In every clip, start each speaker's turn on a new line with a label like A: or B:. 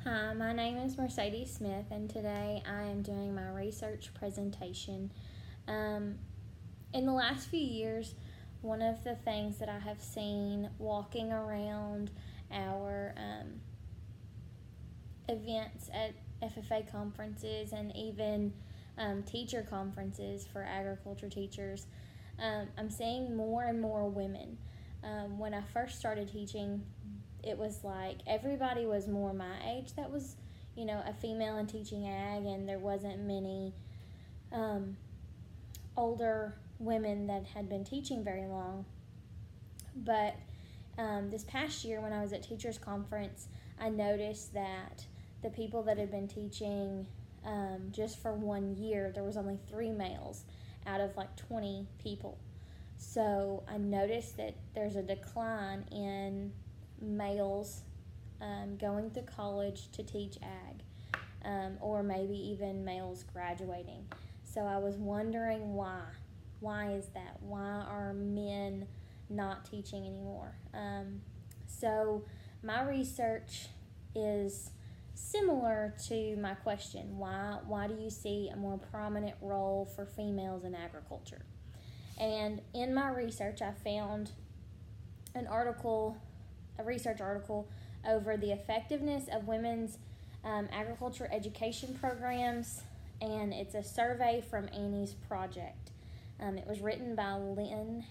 A: Hi, my name is Mercedes Smith, and today I am doing my research presentation. Um, in the last few years, one of the things that I have seen walking around our events at FFA conferences and even teacher conferences for agriculture teachers, I'm seeing more and more women. When I first started teaching, it was like everybody was more my age that was, a female in teaching ag, and there wasn't many um, older women that had been teaching very long. But this past year, when I was at Teachers Conference, I noticed that the people that had been teaching just for 1 year, there was only 3 males out of like 20 people. So I noticed that there's a decline in males going to college to teach ag, or maybe even males graduating. So I was wondering why. Why is that? Why are men not teaching anymore? So my research is similar to my question. Why do you see a more prominent role for females in agriculture? And in my research, I found a research article over the effectiveness of women's agriculture education programs, and it's a survey from Annie's Project. It was written by Lynn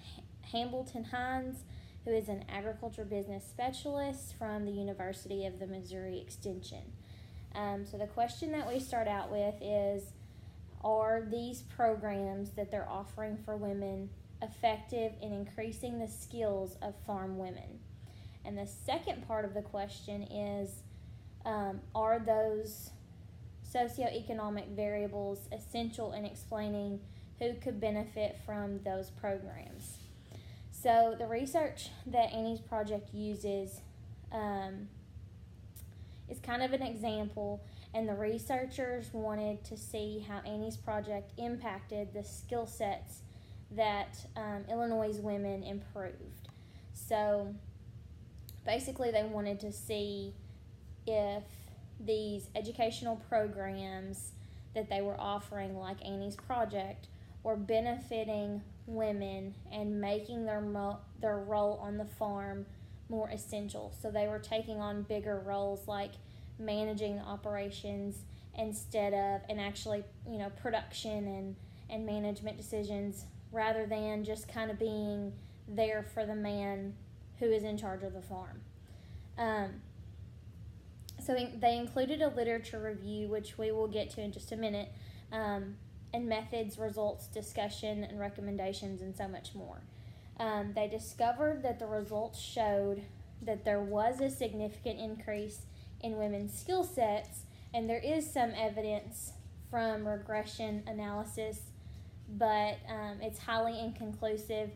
A: Hambleton Hines, who is an agriculture business specialist from the University of the Missouri Extension. So the question that we start out with is, are these programs that they're offering for women effective in increasing the skills of farm women? And the second part of the question is, are those socioeconomic variables essential in explaining who could benefit from those programs? So the research that Annie's Project uses is kind of an example, and the researchers wanted to see how Annie's Project impacted the skill sets that Illinois' women improved. So basically, they wanted to see if these educational programs that they were offering, like Annie's Project, were benefiting women and making their role on the farm more essential. So they were taking on bigger roles like managing the operations instead of, and actually, production and management decisions, rather than just kind of being there for the man who is in charge of the farm. So they included a literature review, which we will get to in just a minute, and methods, results, discussion, and recommendations, and so much more. They discovered that the results showed that there was a significant increase in women's skill sets, and there is some evidence from regression analysis, but it's highly inconclusive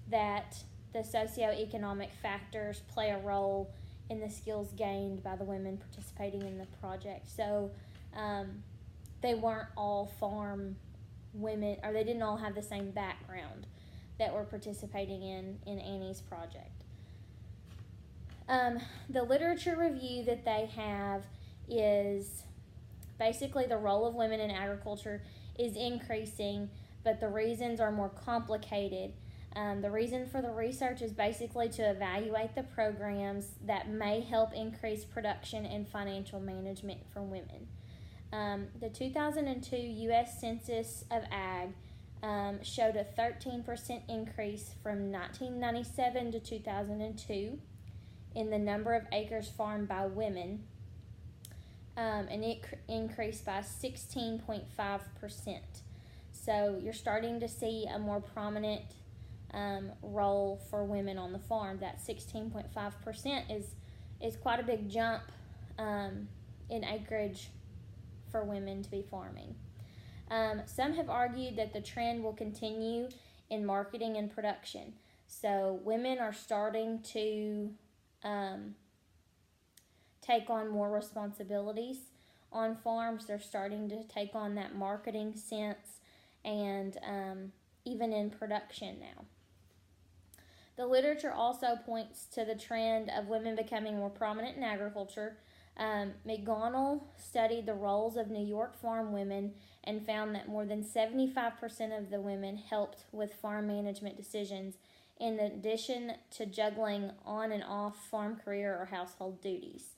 A: that the socioeconomic factors play a role in the skills gained by the women participating in the project. So they weren't all farm women, or they didn't all have the same background that were participating in Annie's Project. The literature review that they have is basically the role of women in agriculture is increasing, but the reasons are more complicated. The reason for the research is basically to evaluate the programs that may help increase production and financial management for women. The 2002 U.S. Census of Ag showed a 13% increase from 1997 to 2002 in the number of acres farmed by women, and it increased by 16.5%. So you're starting to see a more prominent role for women on the farm. That 16.5% is quite a big jump in acreage for women to be farming. Some have argued that the trend will continue in marketing and production. So women are starting to take on more responsibilities on farms. They're starting to take on that marketing sense, and even in production now. The literature also points to the trend of women becoming more prominent in agriculture, McGonigal studied the roles of New York farm women and found that more than 75% of the women helped with farm management decisions, in addition to juggling on and off farm career or household duties.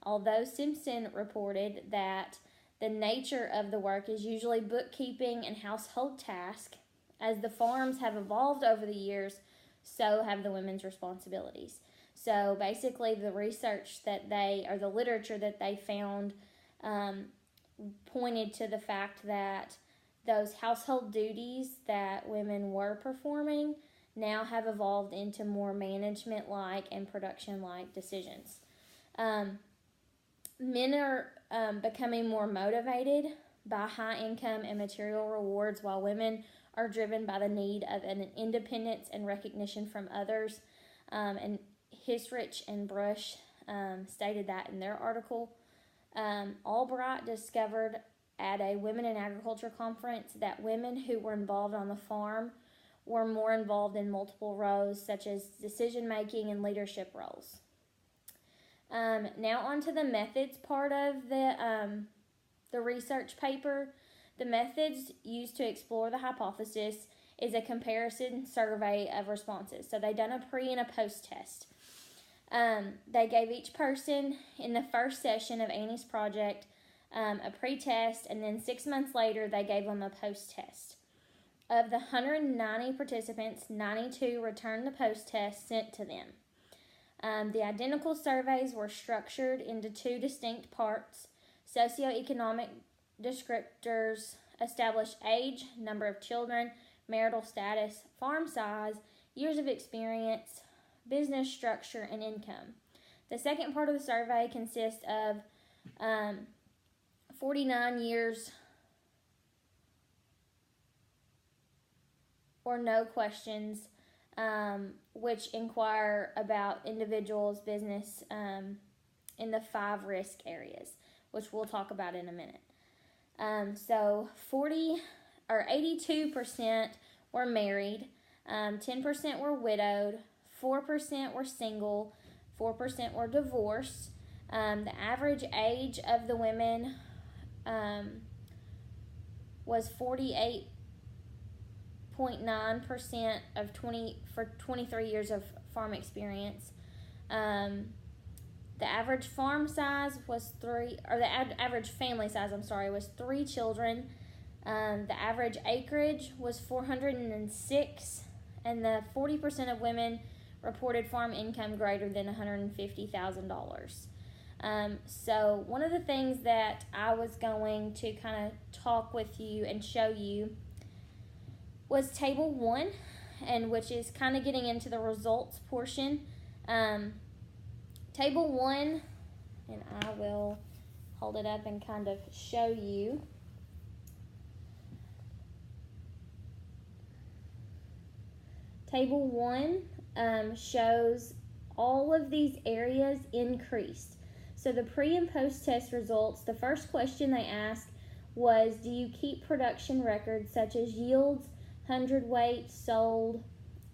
A: Although Simpson reported that the nature of the work is usually bookkeeping and household tasks, as the farms have evolved over the years, so have the women's responsibilities. So basically, the research that the literature that they found pointed to the fact that those household duties that women were performing now have evolved into more management-like and production-like decisions. Men are becoming more motivated by high income and material rewards, while women are driven by the need of an independence and recognition from others. And Hisrich and Brush stated that in their article. Albright discovered at a Women in Agriculture conference that women who were involved on the farm were more involved in multiple roles, such as decision making and leadership roles. Now on to the methods part of the research paper. The methods used to explore the hypothesis is a comparison survey of responses. So they done a pre and a post test. They gave each person in the first session of Annie's project a pre-test, and then 6 months later they gave them a post-test. Of the 190 participants, 92 returned the post-test sent to them. The identical surveys were structured into two distinct parts. Socioeconomic descriptors establish age, number of children, marital status, farm size, years of experience, business structure, and income. The second part of the survey consists of 49 years or no questions, which inquire about individuals' business in the 5 risk areas, which we'll talk about in a minute. So 82% were married, 10% were widowed, 4% were single, 4% were divorced. The average age of the women was 48.9% for 23 years of farm experience. The average farm size was average family size, was 3 children. The average acreage was 406, and the 40% of women reported farm income greater than $150,000. So one of the things that I was going to kind of talk with you and show you was Table 1, and which is kind of getting into the results portion. Table 1, and I will hold it up and kind of show you. Table 1 shows all of these areas increased. So the pre and post test results, the first question they asked was, do you keep production records such as yields, hundredweight, sold,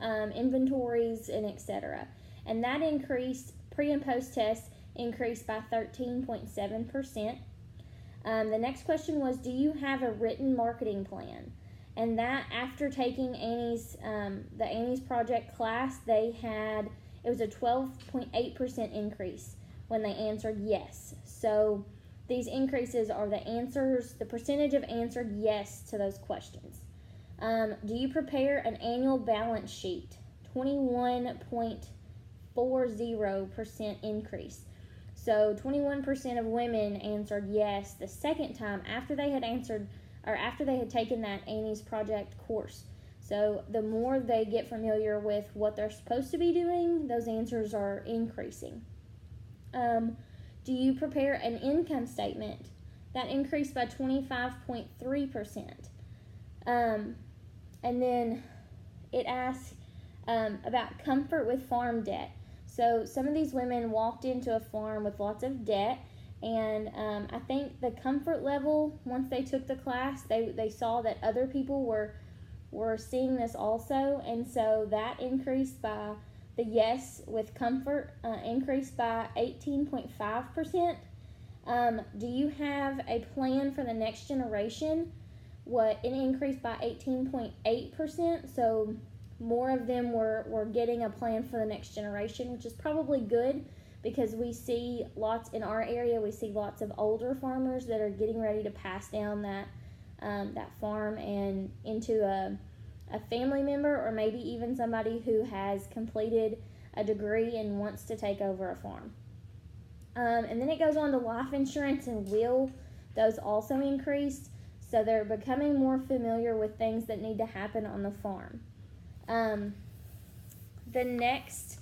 A: inventories, and etc.? And that increased, pre and post test increased by 13.7%. The next question was, do you have a written marketing plan? And that, after taking the Annie's Project class, it was a 12.8% increase when they answered yes. So these increases are the percentage of answered yes to those questions. Do you prepare an annual balance sheet? 21.40% increase. So 21% of women answered yes the second time after they had taken that Annie's Project course. So the more they get familiar with what they're supposed to be doing, those answers are increasing. Do you prepare an income statement? That increased by 25.3%. And then it asks about comfort with farm debt. So some of these women walked into a farm with lots of debt, and I think the comfort level, once they took the class, they saw that other people were seeing this also, and so that increased by the yes with comfort increased by 18.5%, Do you have a plan for the next generation? It increased by 18.8%, so more of them were getting a plan for the next generation, which is probably good because we see lots in our area. We see lots of older farmers that are getting ready to pass down that farm and into a family member, or maybe even somebody who has completed a degree and wants to take over a farm. And then it goes on to life insurance and will. Those also increased. So they're becoming more familiar with things that need to happen on the farm. The next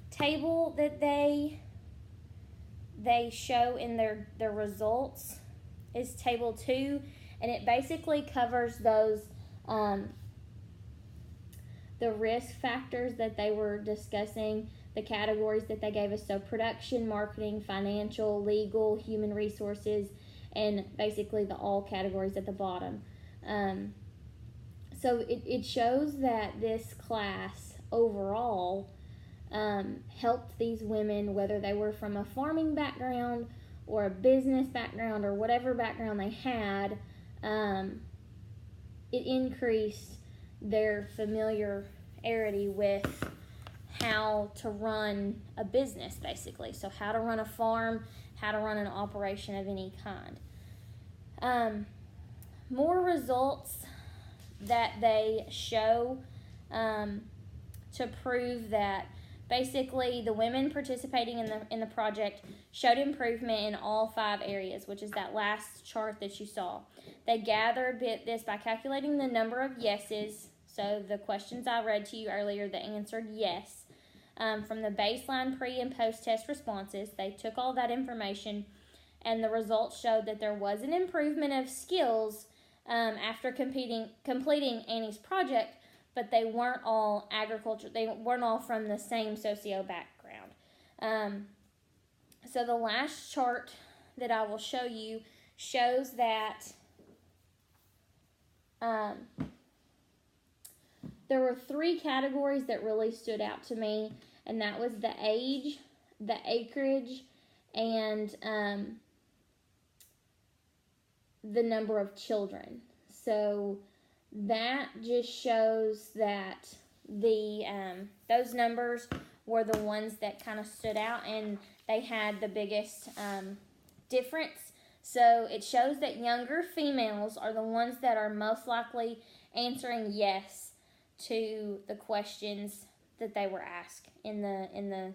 A: table that they show in their results is table 2, and it basically covers those the risk factors that they were discussing, the categories that they gave us, so production, marketing, financial, legal, human resources, and basically the all categories at the bottom. So it shows that this class overall helped these women, whether they were from a farming background or a business background or whatever background they had. It increased their familiarity with how to run a business, basically. So how to run a farm, how to run an operation of any kind. More results that they show to prove that basically the women participating in the project showed improvement in all 5 areas, which is that last chart that you saw. They gathered this by calculating the number of yeses. So the questions I read to you earlier that answered yes, from the baseline pre and post test responses. They took all that information, and the results showed that there was an improvement of skills after completing Annie's project, but they weren't all agriculture. They weren't all from the same socio background. So the last chart that I will show you shows that there were 3 categories that really stood out to me, and that was the age, the acreage, and the number of children. So that just shows that those numbers were the ones that kind of stood out, and they had the biggest difference. So it shows that younger females are the ones that are most likely answering yes to the questions that they were asked in the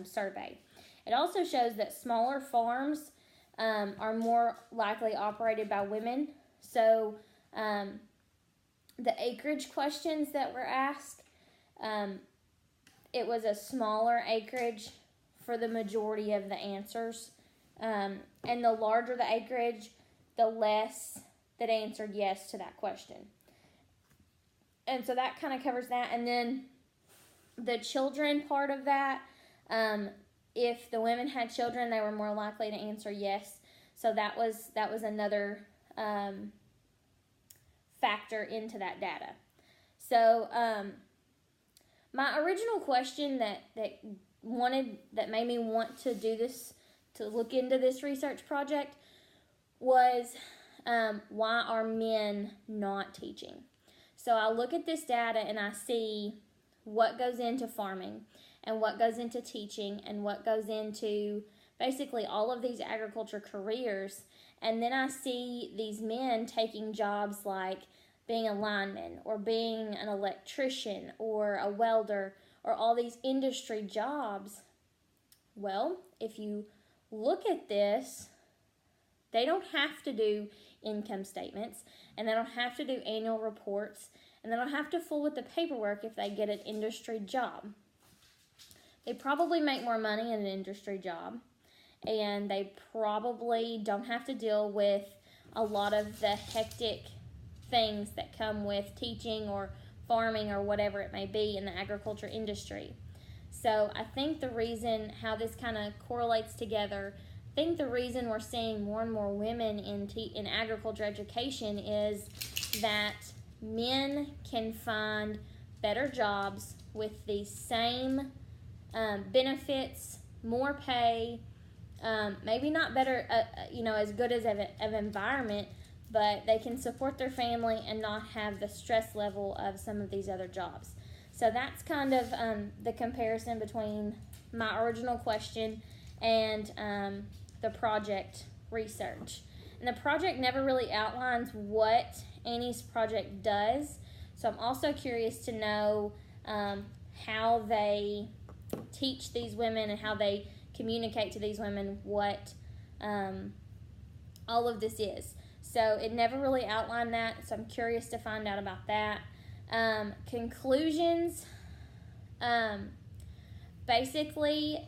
A: survey. It also shows that smaller farms are more likely operated by women. So the acreage questions that were asked, it was a smaller acreage for the majority of the answers. And the larger the acreage, the less that answered yes to that question. And so that kind of covers that. And then the children part of that, if the women had children, they were more likely to answer yes. So that was another factor into that data. So my original question that made me want to do this, to look into this research project, was why are men not teaching? So I look at this data and I see what goes into farming and what goes into teaching and what goes into basically all of these agriculture careers. And then I see these men taking jobs like being a lineman or being an electrician or a welder or all these industry jobs. Well, if you look at this, they don't have to do income statements, and they don't have to do annual reports, and they don't have to fool with the paperwork if they get an industry job. They probably make more money in an industry job, and they probably don't have to deal with a lot of the hectic things that come with teaching or farming or whatever it may be in the agriculture industry. So I think the reason how this kind of correlates together, I think the reason we're seeing more and more women in agriculture education is that men can find better jobs with the same benefits, more pay, maybe not better, as good as of environment, but they can support their family and not have the stress level of some of these other jobs. So that's kind of the comparison between my original question and the project research. And the project never really outlines what Annie's project does. So I'm also curious to know how they teach these women and how they communicate to these women what all of this is. So it never really outlined that, so I'm curious to find out about that. Conclusions, basically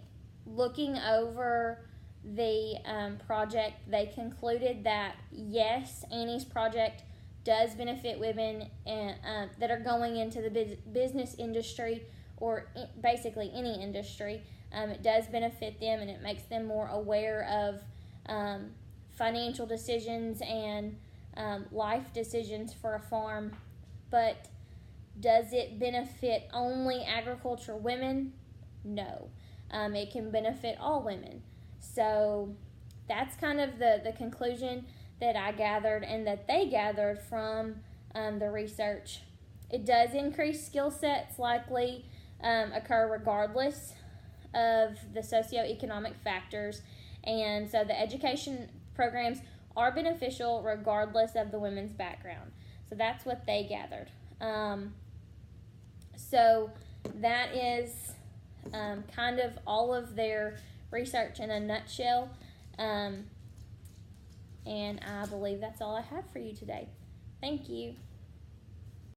A: looking over the project, they concluded that yes, Annie's project does benefit women that are going into the business industry, or basically any industry. It does benefit them, and it makes them more aware of financial decisions and life decisions for a farm. But does it benefit only agriculture women? No. It can benefit all women. So that's kind of the conclusion that I gathered and that they gathered from the research. It does increase skill sets, likely occur regardless of the socioeconomic factors, and so the education programs are beneficial regardless of the women's background. So that's what they gathered. So that is kind of all of their research in a nutshell, and I believe that's all I have for you today. Thank you.